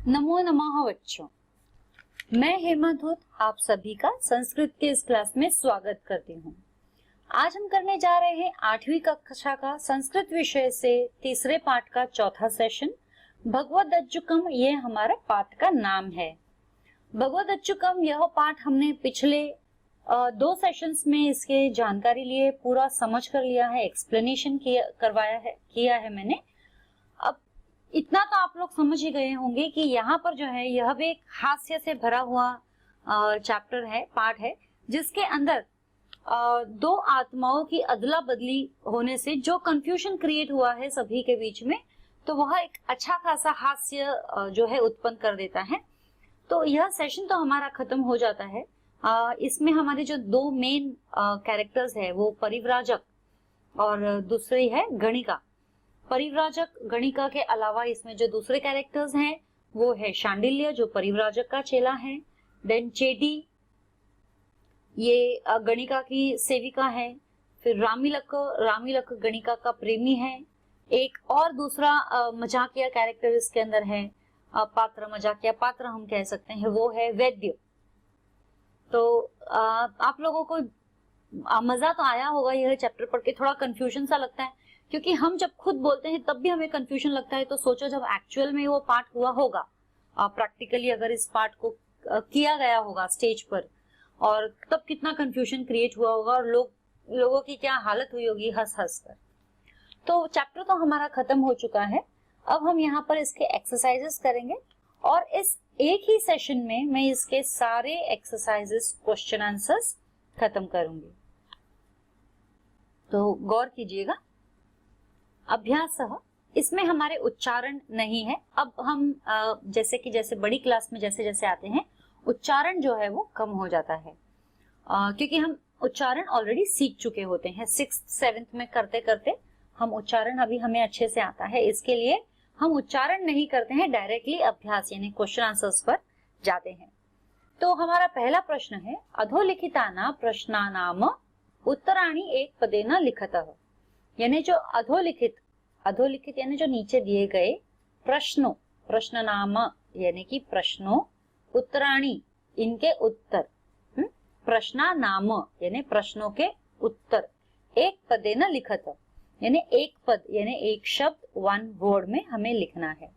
नमो नमः बच्चों, मैं हेमा धूत आप सभी का संस्कृत के इस क्लास में स्वागत करती हूँ। आज हम करने जा रहे हैं 8वीं कक्षा का संस्कृत विषय से तीसरे पाठ का चौथा सेशन भगवदज्जुकम। ये हमारा पाठ का नाम है। भगवदज्जुकम यह पाठ हमने पिछले 2 सेशंस में इसके जानकारी लिए, पूरा समझ कर लिया है, एक्सप्लेनेशन किया है मैंने। अब इतना तो आप लोग समझ ही गए होंगे कि यहाँ पर जो है यह भी एक हास्य से भरा हुआ चैप्टर है, पाठ है, जिसके अंदर 2 आत्माओं की अदला बदली होने से जो कंफ्यूजन क्रिएट हुआ है सभी के बीच में, तो वह एक अच्छा खासा हास्य जो है उत्पन्न कर देता है। तो यह सेशन तो हमारा खत्म हो जाता है। इसमें हमारे जो 2 मेन कैरेक्टर्स है वो परिव्राजक और दूसरी है गणिका। परिव्राजक गणिका के अलावा इसमें जो दूसरे कैरेक्टर्स हैं वो है शांडिल्य, जो परिव्राजक का चेला है। देन चेटी, ये गणिका की सेविका है। फिर रामिलक गणिका का प्रेमी है। एक और दूसरा मजाकिया कैरेक्टर इसके अंदर है, मजाकिया पात्र हम कह सकते हैं, वो है वैद्य। तो आप लोगों को मजा तो आया होगा यह चैप्टर पढ़ के। थोड़ा कंफ्यूजन सा लगता है क्योंकि हम जब खुद बोलते हैं तब भी हमें कंफ्यूजन लगता है, तो सोचो जब एक्चुअल में वो पाठ हुआ होगा, प्रैक्टिकली अगर इस पाठ को किया गया होगा स्टेज पर, और तब कितना कंफ्यूजन क्रिएट हुआ होगा और लोगों की क्या हालत हुई होगी हंस हंस कर। तो चैप्टर तो हमारा खत्म हो चुका है। अब हम यहाँ पर इसके एक्सरसाइजेस करेंगे और इस एक ही सेशन में मैं इसके सारे एक्सरसाइजेस, क्वेश्चन आंसर्स खत्म करूंगी। तो गौर कीजिएगा। अभ्यास, इसमें हमारे उच्चारण नहीं है। अब हम जैसे बड़ी क्लास में जैसे जैसे आते हैं, उच्चारण जो है वो कम हो जाता है, क्योंकि हम उच्चारण ऑलरेडी सीख चुके होते हैं। 6th 7th में करते करते हम उच्चारण अभी हमें अच्छे से आता है। इसके लिए हम उच्चारण नहीं करते हैं, डायरेक्टली अभ्यास यानी क्वेश्चन आंसर्स पर जाते हैं। तो हमारा पहला प्रश्न है, अधोलिखितानां प्रश्नानाम उत्तराणि एक पदेन लिखतः। यानी जो अधोलिखित यानी जो नीचे दिए गए प्रश्नों, प्रश्न नाम यानी कि प्रश्नों, उत्तराणी इनके उत्तर, प्रश्ना नाम यानी प्रश्नों के उत्तर, एक पदे न लिखत यानी एक पद यानी एक शब्द, 1 वर्ड में हमें लिखना है।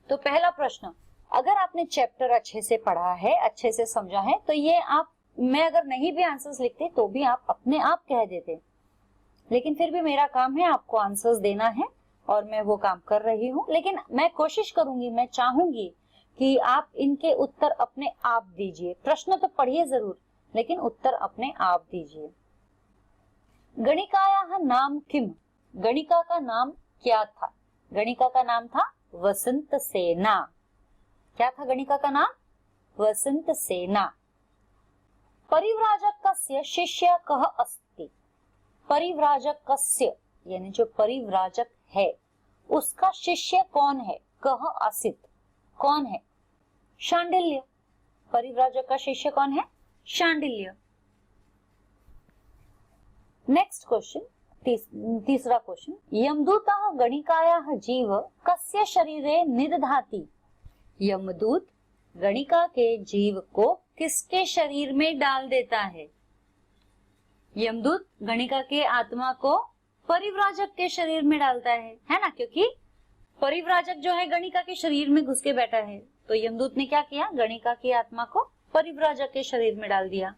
तो पहला प्रश्न, अगर आपने चैप्टर अच्छे से पढ़ा है, अच्छे से समझा है, तो ये मैं अगर नहीं भी आंसर्स लिखते तो भी आप अपने आप कह देते, लेकिन फिर भी मेरा काम है आपको आंसर्स देना है और मैं वो काम कर रही हूँ। लेकिन मैं कोशिश करूंगी, मैं चाहूंगी कि आप इनके उत्तर अपने आप दीजिए। प्रश्न तो पढ़िए जरूर, लेकिन उत्तर अपने आप दीजिए। गणिकायाः नाम किम? गणिका का नाम क्या था? गणिका का नाम था वसंत सेना। क्या था गणिका का नाम? वसंत सेना। परिव्राजकस्य शिष्य कः अस्ति? परिव्राजक कस्य यानी जो परिव्राजक है उसका शिष्य कौन है? कह आसित, कौन है? शांडिल्य। परिव्राजक का शिष्य कौन है? शांडिल्य। नेक्स्ट क्वेश्चन, तीसरा क्वेश्चन, यमदूतः गणिकायाः जीव कस्य शरीरे निदधाति? यमदूत गणिका के जीव को किसके शरीर में डाल देता है? यमदूत गणिका के आत्मा को परिव्राजक के शरीर में डालता है ना, क्योंकि परिव्राजक जो है गणिका के शरीर में घुस के बैठा है। तो यमदूत ने क्या किया? गणिका की आत्मा को परिव्राजक के शरीर में डाल दिया।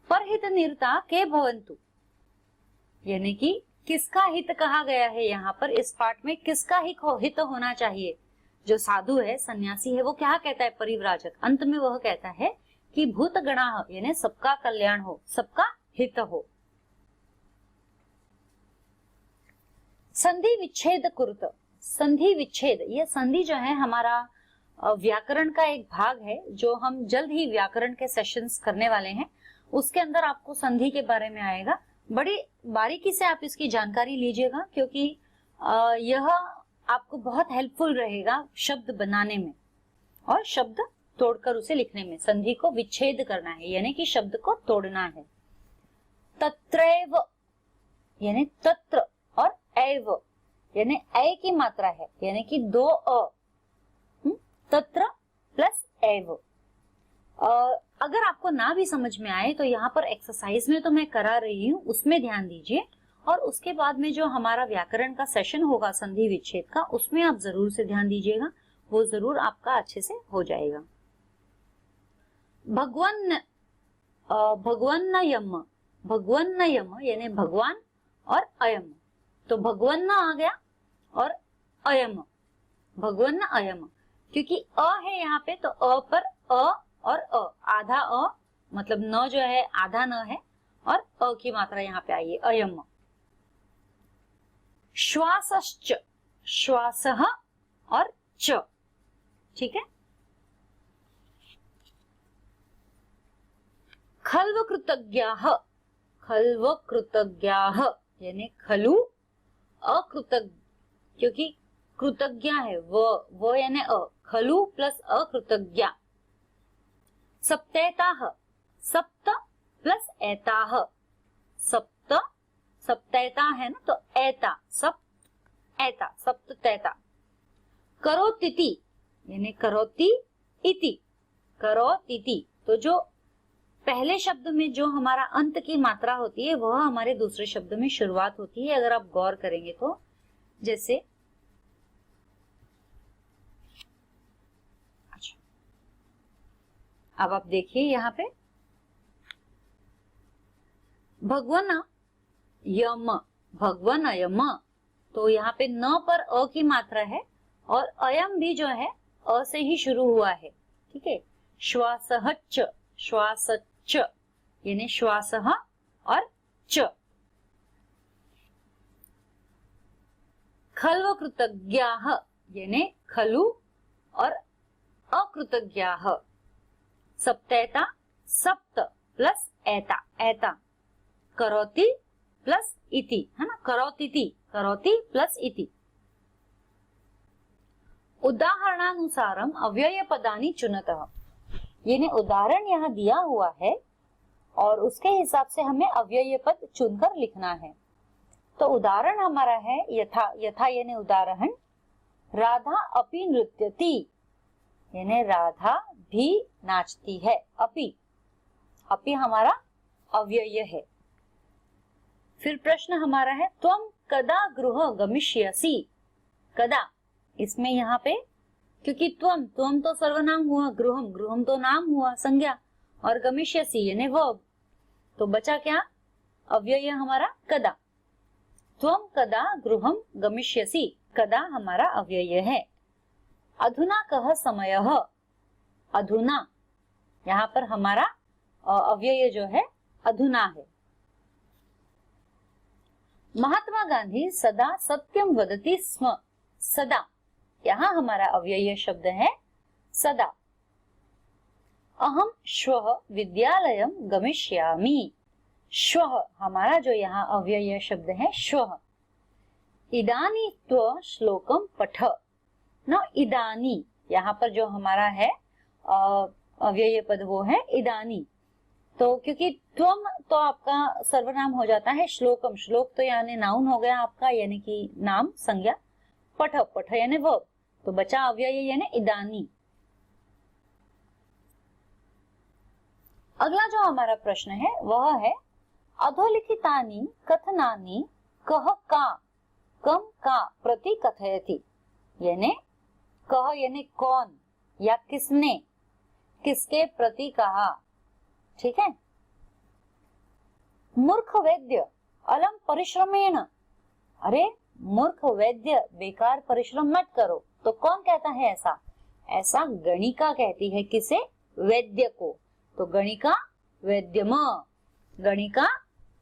परहित निरता के भवन्तु यानी कि किसका हित कहा गया है यहाँ पर? इस पाठ में किसका हित होना चाहिए? जो साधु है, सन्यासी है, वो क्या कहता है? परिव्राजक। अंत में वह कहता है कि भूत गणाः यानी सबका कल्याण हो, सबका हित हो। संधि विच्छेद कुरुत। संधि विच्छेद, ये संधि जो है हमारा व्याकरण का एक भाग है, जो हम जल्द ही व्याकरण के सेशंस करने वाले हैं। उसके अंदर आपको संधि के बारे में आएगा। बड़ी बारीकी से आप इसकी जानकारी लीजिएगा, क्योंकि यह आपको बहुत हेल्पफुल रहेगा शब्द बनाने में और शब्द तोड़कर उसे लिखने में। संधि को विच्छेद करना है यानी कि शब्द को तोड़ना है। तत्रैव यानी तत्र और एव यानी ए की मात्रा है, यानी कि 2 अ। तत्र प्लस एव। अगर आपको ना भी समझ में आए तो यहाँ पर एक्सरसाइज में तो मैं करा रही हूँ, उसमें ध्यान दीजिए, और उसके बाद में जो हमारा व्याकरण का सेशन होगा संधि विच्छेद का, उसमें आप जरूर से ध्यान दीजिएगा, वो जरूर आपका अच्छे से हो जाएगा। भगवन्नयम, भगवन्नयम यानी भगवान और अयम, तो भगवन्न आ गया और अयम, भगवन्न अयम, क्योंकि अ है यहाँ पे तो अ पर अ और अ, आधा अ मतलब न जो है आधा न है, और अ की मात्रा यहाँ पे आई है अयम। श्वासश्च, श्वासः और च, ठीक है। खल्वकृतज्ञाः, खल्वकृतज्ञाः यानी खलु अकृतज्ञ, क्योंकि कृतज्ञ है वो यानी अ, खलु प्लस अकृतज्ञ। सप्तैताः, सप्त प्लस ऐताः, सप्त सप्तैता है ना, तो ऐता सप्त ऐता सप्तैता। करोतीति यानी करोति इति, करोतीति, तो जो पहले शब्द में जो हमारा अंत की मात्रा होती है वह हमारे दूसरे शब्द में शुरुआत होती है, अगर आप गौर करेंगे तो। जैसे अच्छा, अब आप देखिए यहाँ पे भगवन यम, भगवन अयम, तो यहाँ पे न पर अ की मात्रा है और अयम भी जो है अ से ही शुरू हुआ है, ठीक है। श्वासहच्च, श्वासच्च यानी श्वासः और च। खल्वकृतज्ञाः यानी खलु और अकृतज्ञाः। सप्तैता, सप्त प्लस ऐता, ऐता। करोति प्लस इति, है ना, करोतीति, करोति प्लस इति। उदाहरणानुसारम अव्यय पदानि चुनतः, यानी उदाहरण यहाँ दिया हुआ है और उसके हिसाब से हमें अव्यय पद चुनकर लिखना है। तो उदाहरण हमारा है यथा, यथा यानी उदाहरण, राधा अपि नृत्यति यानी राधा भी नाचती है, अपि, अपि हमारा अव्यय है। फिर प्रश्न हमारा है त्वं कदा गृह गमिष्यसि, कदा, इसमें यहाँ पे क्योंकि त्वम, त्वम तो सर्वनाम हुआ, गृहम, गृहम तो नाम हुआ संज्ञा, और गमिष्यसि यानी वर्ब, तो बचा क्या अव्यय हमारा कदा। त्वम कदा गृहम गमिष्यसि, कदा हमारा अव्यय है। अधुना कः समयः, अधुना यहाँ पर हमारा अव्यय जो है अधुना है। महात्मा गांधी सदा सत्यम वदति स्म, सदा, यहाँ हमारा अव्यय शब्द है सदा। अहम श्वः विद्यालयम गमिष्यामि, श्वः हमारा जो यहाँ अव्यय शब्द है श्वः। इदानी त्व श्लोकम पठ, न इदानी, यहाँ पर जो हमारा है अव्यय पद वो है इदानी, तो क्योंकि त्वम तो आपका सर्वनाम हो जाता है, श्लोकम, श्लोक तो यानी नाउन हो गया आपका, यानी कि नाम संज्ञा, पठ, पठ यानी वर्ब, तो बचा अव्यय यानी इदानी। अगला जो हमारा प्रश्न है वह है अधोलिखितानि कथनानि कह का कम का प्रति कथयति, यानी कह यानी कौन या किसने, किसके प्रति कहा, ठीक है। मूर्ख वैद्य अलम परिश्रमेण, अरे मूर्ख वैद्य बेकार परिश्रम मत करो, तो कौन कहता है ऐसा, ऐसा गणिका कहती है, किसे, वैद्य को, तो गणिका वैद्यम, गणिका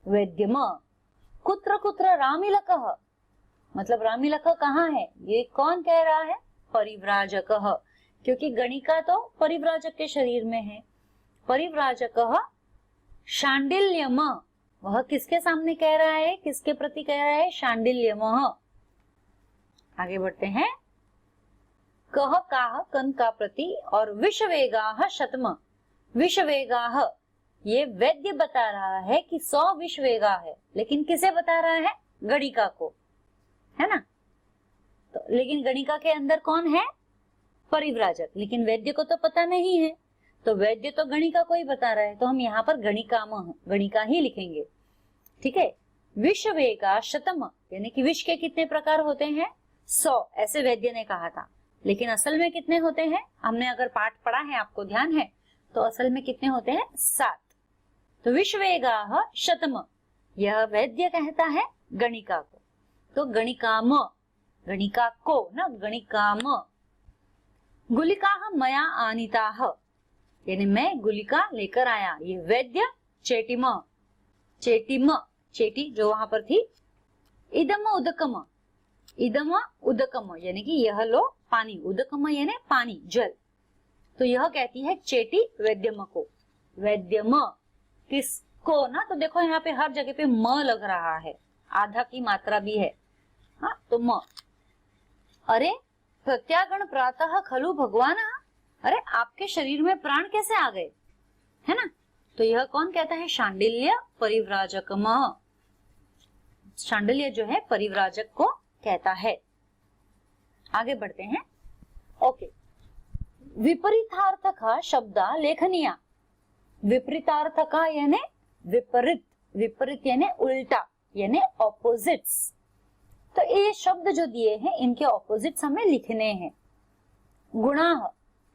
वैद्यम। कुत्र कुत्र रामिलकः, मतलब रामिलक कहाँ है, ये कौन कह रहा है, परिव्राजकः, क्योंकि गणिका तो परिव्राजक के शरीर में है। परिव्राजकः शांडिल्यम, वह किसके सामने कह रहा है, किसके प्रति कह रहा है, शांडिल्यम। आगे बढ़ते हैं, कह काह कन का प्रति, और विषवेगाः शतम, विषवेगाः ये वैद्य बता रहा है कि 100 विषवेगा है, लेकिन किसे बता रहा है, गणिका को, है ना। तो लेकिन गणिका के अंदर कौन है, परिव्राजक, लेकिन वैद्य को तो पता नहीं है, तो वैद्य तो गणिका को ही बता रहा है, तो हम यहाँ पर गणिका ही लिखेंगे। ठीक है। विष वेगा शतम, यानी कि विष के कितने प्रकार होते हैं? 100, ऐसे वैद्य ने कहा था, लेकिन असल में कितने होते हैं? हमने अगर पाठ पढ़ा है, आपको ध्यान है, तो असल में कितने होते हैं? 7। तो विष वेगा शतम, यह वैद्य कहता है गणिका को। तो गणिकाम, गणिका को ना, गणिकाम। गुलिका मया आनीताः, यानी मैं गुलिका लेकर आया। ये वैद्य चेटिम, चेटिम, चेटी जो वहां पर थी। इदम उदकम, इदम उदकम, यानी कि यह लो पानी, उदकम यानी पानी, जल। तो यह कहती है चेटी वैद्यम को। वैद्यम किसको ना, तो देखो यहाँ पे हर जगह पे म लग रहा है, आधा की मात्रा भी है। हाँ, तो म। अरे प्रत्यागण प्रातः खलु भगवान, अरे आपके शरीर में प्राण कैसे आ गए, है ना। तो यह कौन कहता है? शांडिल्य परिव्राजकम। शांडिल्य जो है परिव्राजक को कहता है। आगे बढ़ते हैं। ओके, विपरीतार्थक शब्द लेखनिया। विपरीतार्थक यानी विपरीत, विपरीत यानी उल्टा, यानी ऑपोजिट्स। तो ये शब्द जो दिए हैं, इनके ऑपोजिट्स हमें लिखने हैं। गुणाह,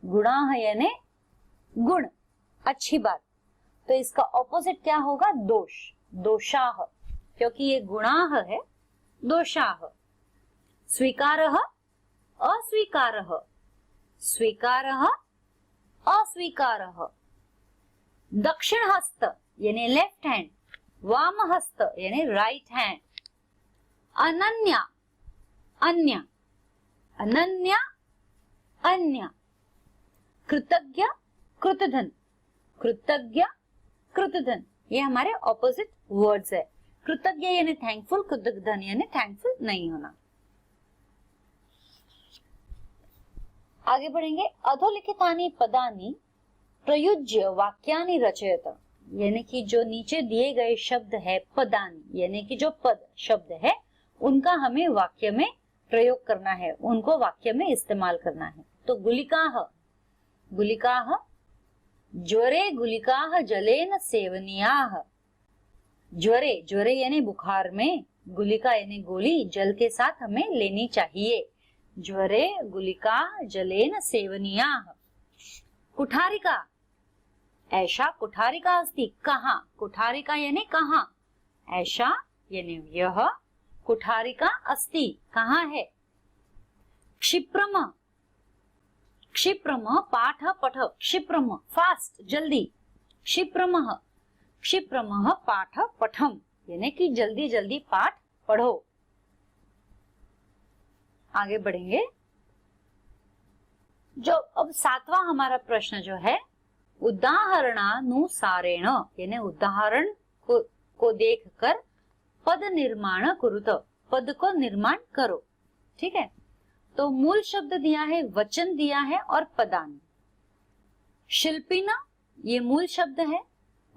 गुणाह यानी गुण, अच्छी बात। तो इसका ऑपोजिट क्या होगा? दोष, दोषाह, क्योंकि ये गुणाह है, दोषाह। स्वीकारः अस्वीकारः, स्वीकारः अस्वीकारः। दक्षिण हस्त यानी लेफ्ट हैंड, वाम हस्त यानी राइट हैंड। अनन्या, अन्य, अनन्या अन्य। कृतज्ञ कृतधन, कृतज्ञ कृतधन, ये हमारे ऑपोजिट वर्ड्स है। कृतज्ञ यानी थैंकफुल, कृतधन यानी थैंकफुल नहीं होना। आगे बढ़ेंगे। अधोलिखितानि पदानि प्रयुज्य वाक्यानि रचयत, यानी कि जो नीचे दिए गए शब्द है पदानि, यानी कि जो पद शब्द है उनका हमें वाक्य में प्रयोग करना है, उनको वाक्य में इस्तेमाल करना है। तो गुलिकाः, गुलिकाः ज्वरे गुलिकाः जलेन सेवनीयाः। ज्वरे, ज्वरे यानी बुखार में, गुलिका यानी गोली जल के साथ हमें लेनी चाहिए। ज्वरे गुलिकाः जलेन सेवनीयाः। कुठारिका, ऐशा कुठारिका अस्ति, कहाँ, कुठारिका यानी कहाँ, ऐशा यानी यह, कुठारिका अस्ति कहाँ है। क्षिप्रम, क्षिप्रम पाठ पठ, क्षिप्रम फास्ट जल्दी, क्षिप्रमः, क्षिप्रमः पाठ पठम, यानी कि जल्दी जल्दी पाठ पढ़ो। आगे बढ़ेंगे। जो अब 7वां हमारा प्रश्न जो है, उदाहरणानुसारेण, यानी उदाहरण को देखकर पद निर्माण कुरुत, पद को निर्माण करो। ठीक है। तो मूल शब्द दिया है, वचन दिया है और पदानि। शिल्पीना ये मूल शब्द है,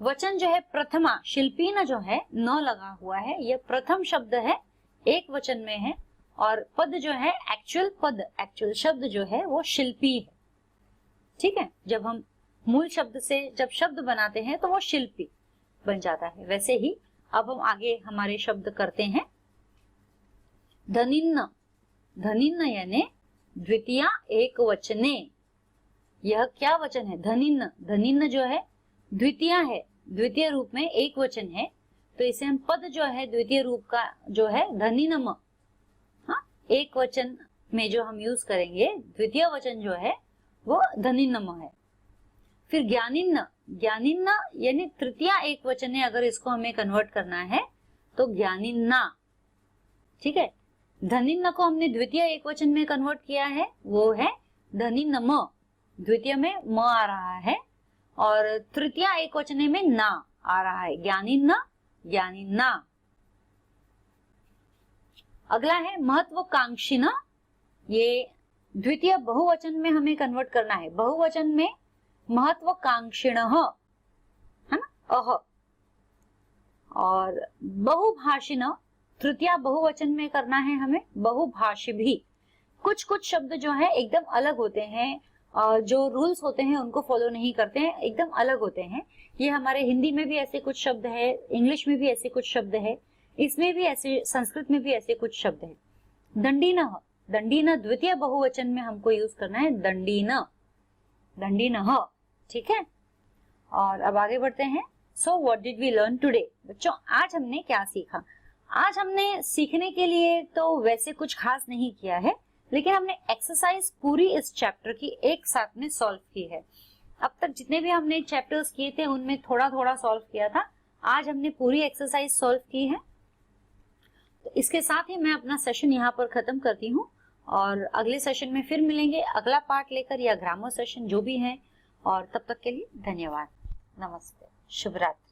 वचन जो है प्रथमा, शिल्पीना जो है न लगा हुआ है, यह प्रथम शब्द है, एक वचन में है। और पद जो है एक्चुअल पद, एक्चुअल शब्द जो है वो शिल्पी है। ठीक है। जब हम मूल शब्द से जब शब्द बनाते हैं तो वो शिल्पी बन जाता है। वैसे ही अब हम आगे हमारे शब्द करते हैं। धनिन्न, धनिन्न यानी द्वितीया एक वचने। यह क्या वचन है? धनिन्न, धनिन्न जो है द्वितीय है, द्वितीय रूप में एक वचन है, तो इसे हम पद जो है द्वितीय रूप का जो है धनिनम, हाँ, एक वचन में जो हम यूज करेंगे, द्वितीय वचन जो है वो धनिनम है। फिर ज्ञानिन्न, ज्ञानिन्न यानी तृतीया एक वचन है, अगर इसको हमें कन्वर्ट करना है तो ज्ञानिन्ना। ठीक है। धनिन्न को हमने द्वितीय एक वचन में कन्वर्ट किया है, वो है धनिनम, द्वितीय में म आ रहा है और तृतीय एक वचन में ना आ रहा है, ज्ञानिन्न ज्ञानिन्ना। अगला है महत्वाकांक्षिण, ये द्वितीय बहुवचन में हमें कन्वर्ट करना है, बहुवचन में महत्वाकांक्षिण है ना, अह। और बहुभाषिण तृतीय बहुवचन में करना है हमें, बहुभाषी भी, कुछ कुछ शब्द जो है एकदम अलग होते हैं, जो रूल्स होते हैं उनको फॉलो नहीं करते हैं, एकदम अलग होते हैं। ये हमारे हिंदी में भी ऐसे कुछ शब्द है, इंग्लिश में भी ऐसे कुछ शब्द है, इसमें भी ऐसे, संस्कृत में भी ऐसे कुछ शब्द है। दंडीनः, दंडीनः द्वितीय बहुवचन में हमको यूज करना है दंडीनः, दंडीनः, ठीक है। और अब आगे बढ़ते हैं। So what did we learn today? बच्चों आज हमने क्या सीखा? आज हमने सीखने के लिए तो वैसे कुछ खास नहीं किया है, लेकिन हमने एक्सरसाइज पूरी इस चैप्टर की एक साथ में सॉल्व की है। अब तक जितने भी हमने चैप्टर्स किए थे उनमें थोड़ा थोड़ा सॉल्व किया था, आज हमने पूरी एक्सरसाइज सॉल्व की है। तो इसके साथ ही मैं अपना सेशन यहाँ पर खत्म करती हूँ और अगले सेशन में फिर मिलेंगे अगला पार्ट लेकर या ग्रामर सेशन जो भी है। और तब तक के लिए धन्यवाद, नमस्ते, शुभ रात्रि।